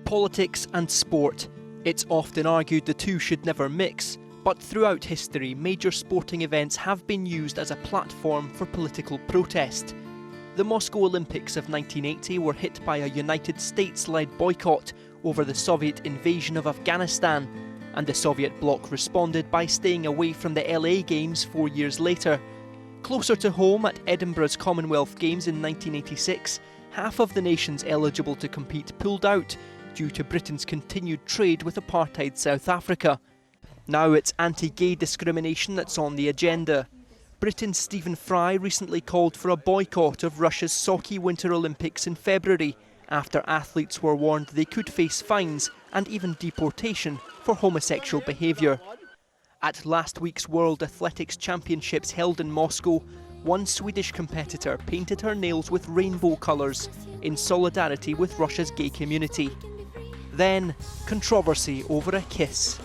Politics and sport. It's often argued the two should never mix, but throughout history, major sporting events have been used as a platform for political protest. The Moscow Olympics of 1980 were hit by a United States-led boycott over the Soviet invasion of Afghanistan, and the Soviet bloc responded by staying away from the LA Games 4 years later. Closer to home, at Edinburgh's Commonwealth Games in 1986, half of the nations eligible to compete pulled out due to Britain's continued trade with apartheid South Africa. Now it's anti-gay discrimination that's on the agenda. Britain's Stephen Fry recently called for a boycott of Russia's Sochi Winter Olympics in February, after athletes were warned they could face fines and even deportation for homosexual behaviour. At last week's World Athletics Championships held in Moscow, one Swedish competitor painted her nails with rainbow colours in solidarity with Russia's gay community. Then, controversy over a kiss.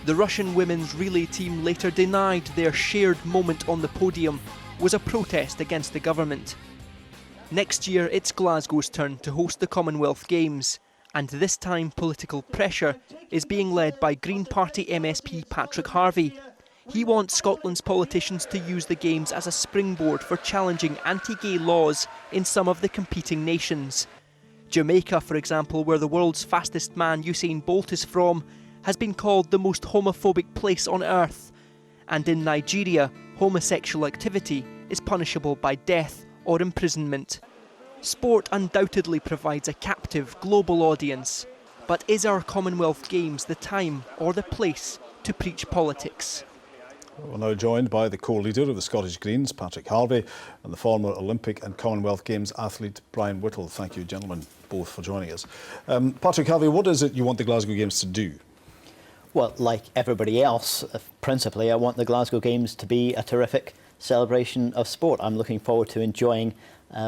The Russian women's relay team later denied their shared moment on the podium was a protest against the government. Next year, it's Glasgow's turn to host the Commonwealth Games, and this time political pressure is being led by Green Party MSP Patrick Harvie. He wants Scotland's politicians to use the Games as a springboard for challenging anti-gay laws in some of the competing nations. Jamaica, for example, where the world's fastest man Usain Bolt is from, has been called the most homophobic place on earth. And in Nigeria, homosexual activity is punishable by death or imprisonment. Sport undoubtedly provides a captive global audience, but is our Commonwealth Games the time or the place to preach politics? We're now joined by the co-leader of the Scottish Greens, Patrick Harvie, and the former Olympic and Commonwealth Games athlete, Brian Whittle. Thank you, gentlemen, both for joining us. Patrick Harvie, what is it you want the Glasgow Games to do? Well, like everybody else, principally, I want the Glasgow Games to be a terrific celebration of sport. I'm looking forward to enjoying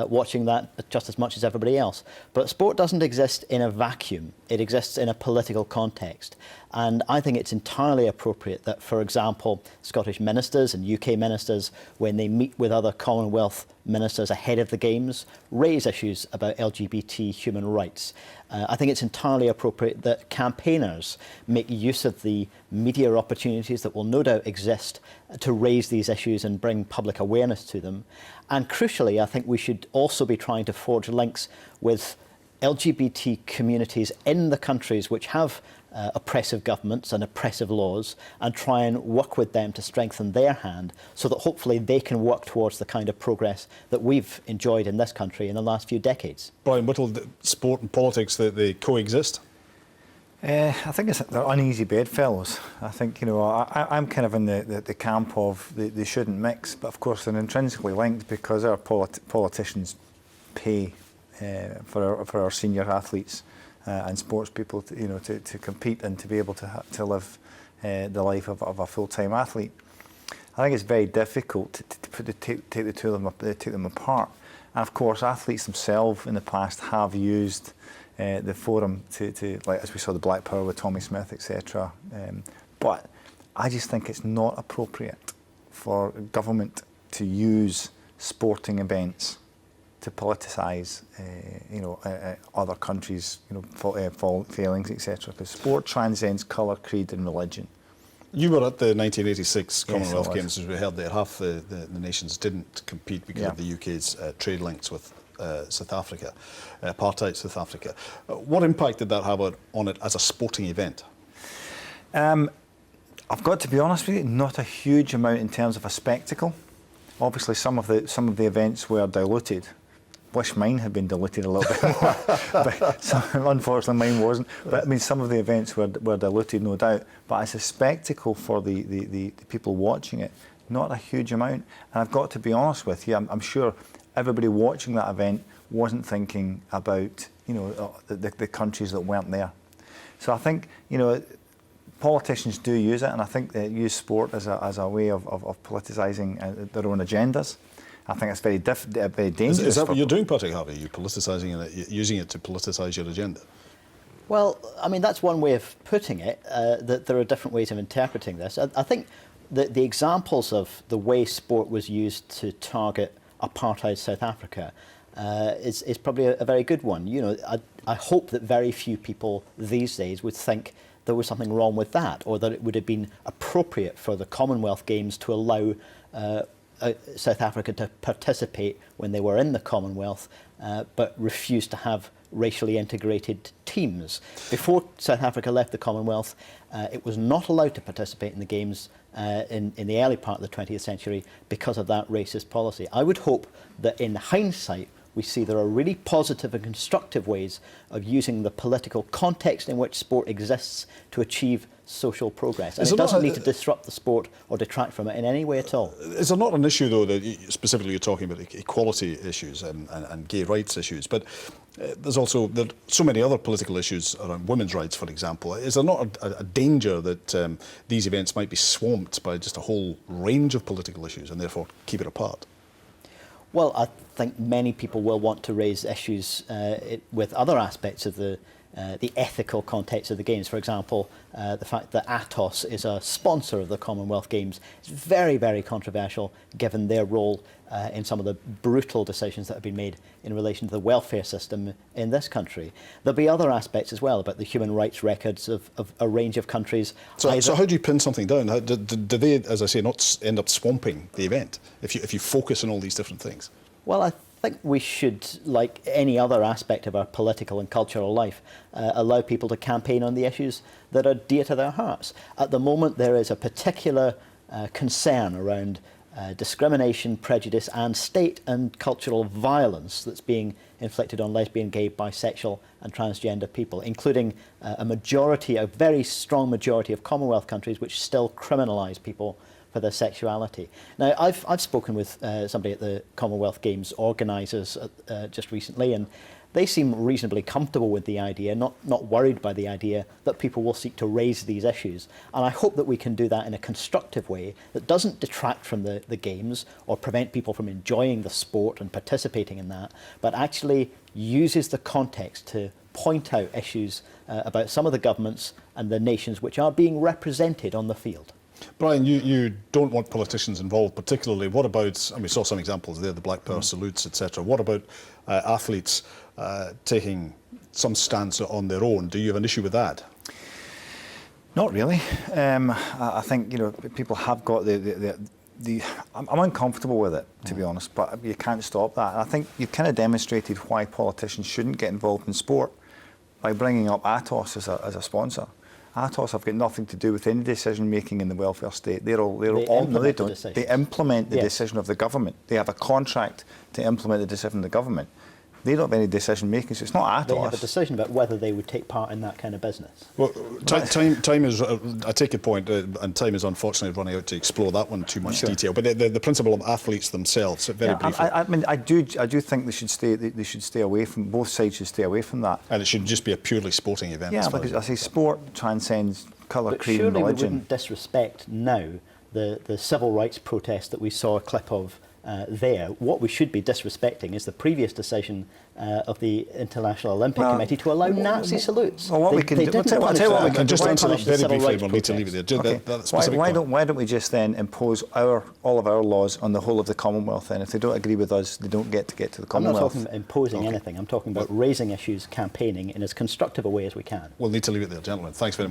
watching that just as much as everybody else. But sport doesn't exist in a vacuum. It exists in a political context. And I think it's entirely appropriate that, for example, Scottish ministers and UK ministers, when they meet with other Commonwealth ministers ahead of the Games, raise issues about LGBT human rights. I think it's entirely appropriate that campaigners make use of the media opportunities that will no doubt exist to raise these issues and bring public awareness to them. And crucially, I think we should also be trying to forge links with LGBT communities in the countries which have oppressive governments and oppressive laws, and try and work with them to strengthen their hand so that hopefully they can work towards the kind of progress that we've enjoyed in this country in the last few decades. Brian Whittle, sport and politics, they coexist? I think they're uneasy bedfellows. I think, I'm kind of in the camp of they shouldn't mix, but of course they're intrinsically linked because our politicians pay for our senior athletes and sports people to compete and to be able to live the life of a full-time athlete. I think it's very difficult to take the two of them apart. And of course, athletes themselves in the past have used the forum to like, as we saw the Black Power with Tommy Smith, etc. But I just think it's not appropriate for government to use sporting events to politicise, other countries, failings, etc. Because sport transcends colour, creed, and religion. You were at the 1986 Commonwealth Yes, Games, as we heard there. Half the nations didn't compete because of the UK's trade links with South Africa, apartheid South Africa. What impact did that have on it as a sporting event? I've got to be honest with you, not a huge amount in terms of a spectacle. Obviously, some of the events were diluted. Wish mine had been diluted a little bit more, but unfortunately mine wasn't. But I mean, some of the events were diluted, no doubt. But as a spectacle for the people watching it, not a huge amount. And I've got to be honest with you, I'm sure everybody watching that event wasn't thinking about the countries that weren't there. So I think politicians do use it, and I think they use sport as a way of politicising their own agendas. I think it's very dangerous. Is that what you're doing, Patrick Harvie? You're politicising it, using it to politicise your agenda? Well, I mean, that's one way of putting it, that there are different ways of interpreting this. I think the examples of the way sport was used to target apartheid South Africa is probably a very good one. You know, I hope that very few people these days would think there was something wrong with that, or that it would have been appropriate for the Commonwealth Games to allow South Africa to participate when they were in the Commonwealth, but refused to have racially integrated teams. Before South Africa left the Commonwealth, it was not allowed to participate in the Games in the early part of the 20th century because of that racist policy. I would hope that in hindsight we see there are really positive and constructive ways of using the political context in which sport exists to achieve social progress. And it doesn't need to disrupt the sport or detract from it in any way at all. Is there not an issue, though, that specifically you're talking about equality issues and gay rights issues, but there's also so many other political issues around women's rights, for example. Is there not a danger that these events might be swamped by just a whole range of political issues and therefore keep it apart? Well, I think many people will want to raise issues with other aspects of the ethical context of the Games. For example, the fact that Atos is a sponsor of the Commonwealth Games is very, very controversial given their role in some of the brutal decisions that have been made in relation to the welfare system in this country. There'll be other aspects as well about the human rights records of a range of countries. So how do you pin something down? Do they, as I say, not end up swamping the event if you focus on all these different things? Well, I think we should, like any other aspect of our political and cultural life, allow people to campaign on the issues that are dear to their hearts. At the moment, there is a particular concern around discrimination, prejudice and state and cultural violence that's being inflicted on lesbian, gay, bisexual and transgender people, including a very strong majority of Commonwealth countries which still criminalise people for their sexuality. Now, I've spoken with somebody at the Commonwealth Games organisers just recently, and they seem reasonably comfortable with the idea, not worried by the idea that people will seek to raise these issues. And I hope that we can do that in a constructive way that doesn't detract from the Games or prevent people from enjoying the sport and participating in that, but actually uses the context to point out issues about some of the governments and the nations which are being represented on the field. Brian, you don't want politicians involved particularly. What about, and we saw some examples there, the Black Power salutes, etc. What about athletes taking some stance on their own? Do you have an issue with that? Not really. I think, you know, people have got I'm uncomfortable with it, to be honest, but you can't stop that. And I think you've kind of demonstrated why politicians shouldn't get involved in sport by bringing up Atos as a sponsor. Atos have got nothing to do with any decision making in the welfare state. They implement the decision of the government. They have a contract to implement the decision of the government. They don't have any decision making, so it's not Atos. They have a decision about whether they would take part in that kind of business. Well, time is, I take your point, and time is unfortunately running out to explore that one in too much detail. But the principle of athletes themselves, very briefly. I mean, I do think they should stay away from, both sides should stay away from that. And it should just be a purely sporting event. Yeah, because I say sport transcends colour, creed and religion. Surely we wouldn't disrespect now the civil rights protest that we saw a clip of there. What we should be disrespecting is the previous decision of the International Olympic Committee to allow Nazi salutes. Well, what we can do, I'll tell you what we can just answer that very briefly. We'll need to leave it there. Okay. Why don't we just then impose all of our laws on the whole of the Commonwealth then? If they don't agree with us, they don't get to the Commonwealth. I'm not talking about imposing anything. I'm talking about raising issues, campaigning in as constructive a way as we can. We'll need to leave it there, gentlemen. Thanks very much.